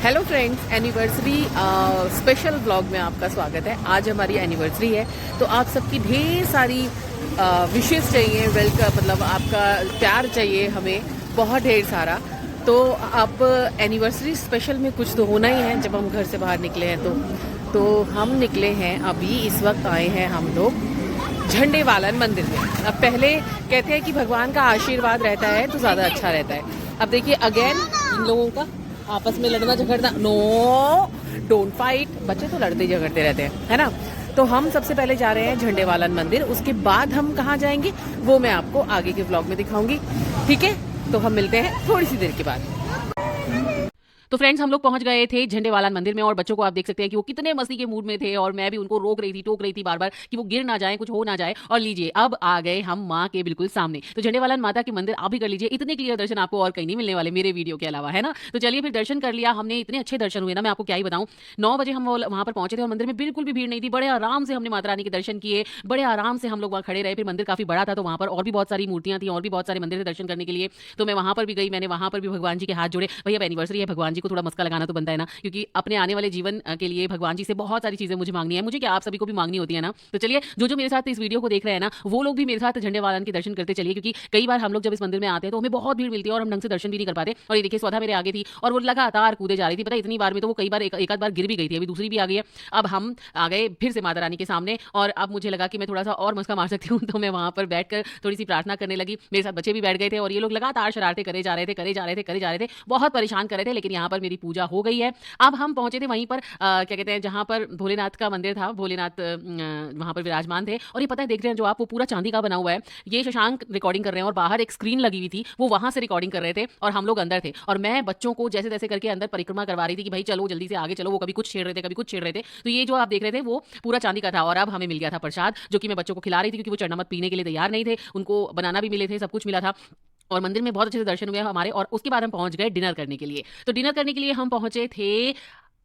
Hello friends, anniversary special blog में आपका स्वागत है। आज हमारी एनिवर्सरी है तो आप सबकी ढेर सारी विशेस चाहिए, वेलकम मतलब आपका प्यार चाहिए हमें बहुत ढेर सारा। तो अब एनिवर्सरी स्पेशल में कुछ तो होना ही है जब हम घर से बाहर निकले हैं। तो हम निकले हैं, अभी इस वक्त आए हैं हम लोग झंडे वालन मंदिर में। अब पहले कहते हैं कि भगवान का आशीर्वाद रहता है तो ज़्यादा अच्छा रहता है। अब देखिए अगेन इन लोगों का आपस में लड़ना झगड़ना, नो डोंट फाइट। बच्चे तो लड़ते झगड़ते रहते हैं, है ना। तो हम सबसे पहले जा रहे हैं झंडे वालन मंदिर, उसके बाद हम कहाँ जाएंगे वो मैं आपको आगे के व्लॉग में दिखाऊंगी, ठीक है। तो हम मिलते हैं थोड़ी सी देर के बाद। तो फ्रेंड्स, हम लोग पहुंच गए थे झंडे वालन मंदिर में और बच्चों को आप देख सकते हैं कि वो कितने मस्ती के मूड में थे और मैं भी उनको रोक रही थी, टोक रही थी बार बार कि वो गिर ना जाए, कुछ हो ना जाए। और लीजिए अब आ गए हम माँ के बिल्कुल सामने। तो झंडे वालन माता के मंदिर आप भी कर लीजिए, इतने क्लियर दर्शन आपको और कहीं नहीं मिलने वाले मेरे वीडियो के अलावा, है ना। तो चलिए फिर दर्शन कर लिया हमने, इतने अच्छे दर्शन हुए ना, मैं आपको क्या ही बताऊं। 9 बजे हम वहां पर पहुंचे थे और मंदिर में बिल्कुल भी भीड़ नहीं थी। बड़े आराम से हमने माता रानी के दर्शन किए, बड़े आराम से हम लोग वहाँ खड़े रहे। फिर मंदिर काफी बड़ा था तो वहां पर और भी बहुत सारी मूर्तियां थी और भी बहुत सारे मंदिर थे दर्शन करने के लिए। तो मैं वहां पर भी गई, मैंने वहां पर भी भगवान जी के हाथ जोड़े। भैया अब एनिवर्सरी है, भगवान जी को थोड़ा मस्का लगाना तो बनता है ना, क्योंकि अपने आने वाले जीवन के लिए भगवान जी से बहुत सारी चीजें मुझे मांगनी है, मुझे क्या आप सभी को भी मांगनी होती है ना। तो चलिए जो मेरे साथ इस वीडियो को देख रहे हैं ना, वो लोग भी मेरे साथ झंडे वालन के दर्शन करते चलिए, क्योंकि कई बार हम लोग जब इस मंदिर में आते हैं तो हमें बहुत भीड़ मिलती है और हम ढंग से दर्शन भी नहीं कर पाते। और ये देखिए स्वधा मेरे आगे थी और वो लगातार कूदे जा रही थी, पता है इतनी बार में तो वो कई बार एक आध बार गिर भी गई थी, अभी दूसरी भी आ गई है। अब हम आ गए फिर से माता रानी के सामने और अब मुझे लगा कि मैं थोड़ा सा और मस्का मार सकती हूँ, तो मैं वहां पर बैठकर थोड़ी सी प्रार्थना करने लगी। मेरे साथ बच्चे भी बैठ गए थे और ये लोग लगातार शरारते करे जा रहे थे, बहुत परेशान कर रहे थे। लेकिन यहाँ पर मेरी पूजा हो गई है। अब हम पहुंचे थे वहीं पर क्या कहते हैं, जहां पर भोलेनाथ का मंदिर था, भोलेनाथ वहां पर विराजमान थे। और ये पता है देख रहे हैं जो आप, वो पूरा चांदी का बना हुआ है। ये शशांक रिकॉर्डिंग कर रहे हैं और बाहर एक स्क्रीन लगी हुई थी, वो वहां से रिकॉर्डिंग कर रहे थे और हम लोग अंदर थे। और मैं बच्चों को जैसे तैसे करके अंदर परिक्रमा करवा रही थी कि भाई चलो जल्दी से आगे चलो। वो कभी कुछ छेड़ रहे थे, कभी कुछ छेड़ रहे थे। तो ये जो आप देख रहे थे वो पूरा चांदी का था। और अब हमें मिल गया था प्रसाद, जो कि मैं बच्चों को खिला रही थी क्योंकि वो चरणामत पीने के लिए तैयार नहीं थे, उनको बनाना भी मिले थे, सब कुछ मिला था। और मंदिर में बहुत अच्छे से दर्शन हुए हमारे। और उसके बाद हम पहुंच गए डिनर करने के लिए। तो डिनर करने के लिए हम पहुंचे थे,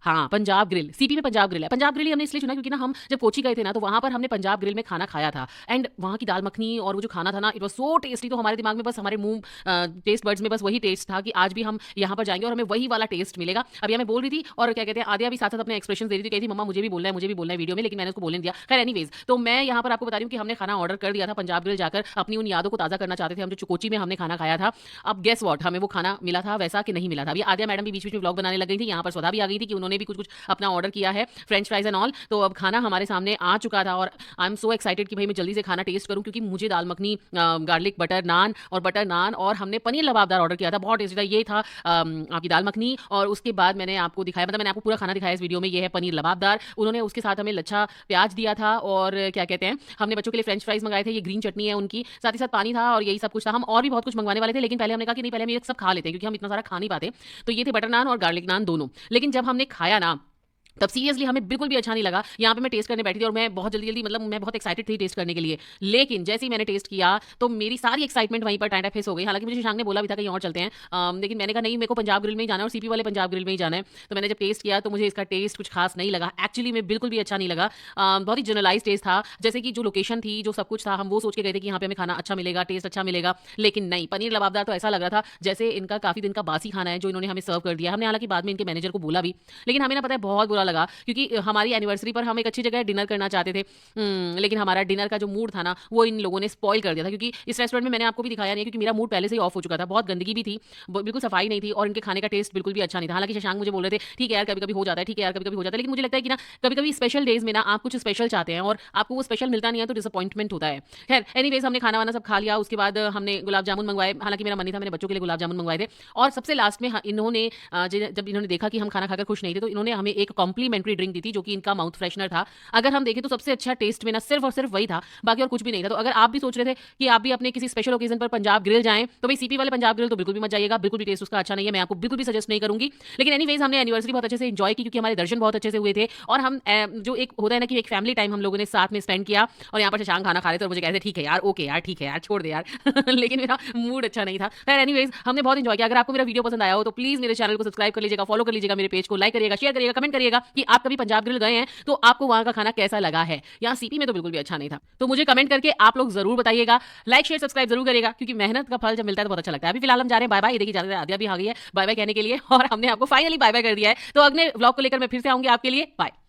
हाँ, पंजाब ग्रिल। सीपी में पंजाब ग्रिल है। पंजाब ग्रिल ही हमने इसलिए चुना क्योंकि ना हम जब कोची गए थे ना तो वहां पर हमने पंजाब ग्रिल में खाना खाया था। एंड वहां की दाल मखनी और वो जो खाना था ना, इट वाज सो टेस्टी। तो हमारे दिमाग में बस, हमारे मुंह टेस्ट बर्ड्स में बस वही टेस्ट था कि आज भी हम यहाँ पर जाएंगे और हमें वही वाला टेस्ट मिलेगा। अभी मैं बोल रही थी और क्या कहते हैं, आदिया भी साथ साथ अपने एक्सप्रेशन दे रही थी, कहती थी मम्मा मुझे भी बोलना है, मुझे भी बोलना है वीडियो में, लेकिन मैंने उसको बोलने दिया। खैर एनीवेज, तो मैं यहाँ पर आपको बता रही हूँ कि हमने खाना ऑर्डर कर दिया था पंजाब ग्रिल जाकर। अपनी उन यादों को ताज़ा करना चाहते थे हम जो कोची में हमने खाना खाया था। अब गेस वॉट, हमें वो खाना मिला था वैसा कि नहीं मिला था। अभी आदिया मैडम भी बीच बीच में व्लॉग बनाने लग गई थी। यहाँ पर स्वधा भी आ गई थी कि उन्होंने भी कुछ कुछ अपना ऑर्डर किया है, फ्रेंच फ्राइज एंड ऑल। तो अब खाना हमारे सामने आ चुका था और आई एम सो एक्साइटेड कि भाई मैं जल्दी से खाना टेस्ट करूं, क्योंकि मुझे दाल मखनी, गार्लिक बटर नान और हमने पनीर लबाबदार ऑर्डर किया था, बहुत टेस्टी था। ये था आपकी दाल मखनी। और उसके बाद मैंने आपको दिखाया, मतलब मैंने आपको पूरा खाना दिखाया इस वीडियो में। ये है पनीर लबाबदार। उन्होंने उसके साथ हमें लच्छा प्याज दिया था और क्या कहते हैं, हमने बच्चों के लिए फ्रेंच फ्राइज मंगाए थे, ये ग्रीन चटनी है उनकी, साथ ही साथ पानी था और यही सब कुछ था। हम और भी बहुत कुछ मंगवाने वाले थे लेकिन पहले हमने कहा कि नहीं, पहले हम ये सब खा लेते हैं क्योंकि हम इतना सारा खा नहीं पाते। तो ये थे बटर नान और गार्लिक नान दोनों। लेकिन जब हमने खाया ना, तब सीरियसली हमें बिल्कुल भी अच्छा नहीं लगा। यहाँ पे मैं टेस्ट करने बैठी थी और मैं बहुत जल्दी मतलब मैं बहुत एक्साइटेड थी टेस्ट करने के लिए। लेकिन जैसे ही मैंने टेस्ट किया तो मेरी सारी एक्साइटमेंट वहीं पर टाइम फेस हो गई। हालांकि मुझे शशांक ने बोला भी था कहीं और चलते हैं, लेकिन मैंने कहा नहीं, मेरे को पंजाब ग्रिल में ही जाना है और सीपी वाले पंजाब ग्रिल में ही जाना है। तो मैंने जब टेस्ट किया तो मुझे इसका टेस्ट कुछ खास नहीं लगा, एक्चुअली में बिल्कुल भी अच्छा नहीं लगा। बहुत ही जनरलाइज टेस्ट था। जैसे कि जो लोकेशन थी, जो सब कुछ था, हम वो सोच के गए थे कि यहाँ पे हमें खाना अच्छा मिलेगा, टेस्ट अच्छा मिलेगा। लेकिन नहीं, पनीर लबाबदार तो ऐसा लग रहा था जैसे इनका काफी दिन का बासी खाना है जो इन्होंने हमें सर्व कर दिया। हमने हालांकि बाद में इनके मैनेजर को बोला भी, लेकिन हमें ना पता है बहुत बुरा लगा क्योंकि हमारी एनिवर्सरी पर हम एक अच्छी जगह डिनर करना चाहते थे। लेकिन हमारा डिनर का जो मूड था ना, वो इन लोगों ने स्पॉइल कर दिया था। क्योंकि इस रेस्टोरेंट में मैंने आपको भी दिखाया नहीं है क्योंकि मेरा मूड पहले से ही ऑफ हो चुका था। बहुत गंदगी भी थी, बिल्कुल सफाई नहीं थी और इनके खाने का टेस्ट बिल्कुल भी अच्छा नहीं था। हालांकि शशांक मुझे बोल रहे थे ठीक है यार कभी कभी हो जाता है, ठीक है यार कभी कभी हो जाता है। लेकिन मुझे लगता है कि ना कभी कभी स्पेशल डेज में ना आप कुछ स्पेशल चाहते हैं और आपको वो स्पेशल मिलता नहीं है तो डिसअपॉइंटमेंट होता है। खैर एनीवेज, हमने खाना वाना सब खा लिया। उसके बाद हमने गुलाब जामुन मंगवाए। हालांकि मेरा मन नहीं था, मैंने बच्चों के लिए गुलाब जामुन मंगवाए थे। और सबसे लास्ट में इन्होंने जब इन्होंने देखा कि हम खाना खाकर खुश नहीं थे तो इन्होंने हमें एक कॉम्प्लीमेंट्री ड्रिंक दी थी जो कि इनका माउथ फ्रेशनर था। अगर हम देखें तो सबसे अच्छा टेस्ट में ना सिर्फ और सिर्फ वही था, बाकी और कुछ भी नहीं था। तो अगर आप भी सोच रहे थे कि आप भी अपने किसी स्पेशल ओकेजन पर पंजाब ग्रिल जाएं तो भाई सीपी वाले पंजाब ग्रिल तो बिल्कुल भी मत जाइएगा, बिल्कुल भी टेस्ट उसका अच्छा नहीं है, मैं आपको बिल्कुल भी सजेस्ट नहीं करूंगी। लेकिन एनीवेज, हमने एनिवर्सरी बहुत अच्छे से एंजॉय की क्योंकि हमारे दर्शन बहुत अच्छे से हुए थे और हम जो एक होता है ना कि एक फैमिली टाइम हम लोगों ने साथ में स्पेंड किया। और यहाँ पर शशांक खाना खा रहे थे और मुझे कहते ठीक है यार, ओके यार, ठीक है यार, छोड़ दे यार लेकिन मेरा मूड अच्छा नहीं था। खैर एनीवेज, हमने बहुत एंजॉय किया। अगर आपको मेरा वीडियो पसंद आया हो तो प्लीज मेरे चैनल को सब्सक्राइब कर लीजिएगा, फॉलो कर लीजिएगा, मेरे पेज को लाइक करिएगा, शेयर करिएगा, कमेंट करिएगा कि आप कभी पंजाब ग्रिल गए हैं तो आपको वहां का खाना कैसा लगा है। यहाँ सीपी में तो बिल्कुल भी अच्छा नहीं था। तो मुझे कमेंट करके आप लोग जरूर बताइएगा, लाइक शेयर सब्सक्राइब जरूर करिएगा, क्योंकि मेहनत का फल जब मिलता है तो बहुत अच्छा लगता है। अभी फिलहाल हम जा रहे हैं बाय बाय। ये देखिए ज्यादा आदिया भी आ गई है बाय बाय कहने के लिए, और हमने आपको फाइनली बाय बाय कर दिया है। तो अगले व्लॉग को लेकर मैं फिर से आऊंगी आपके लिए। बाय।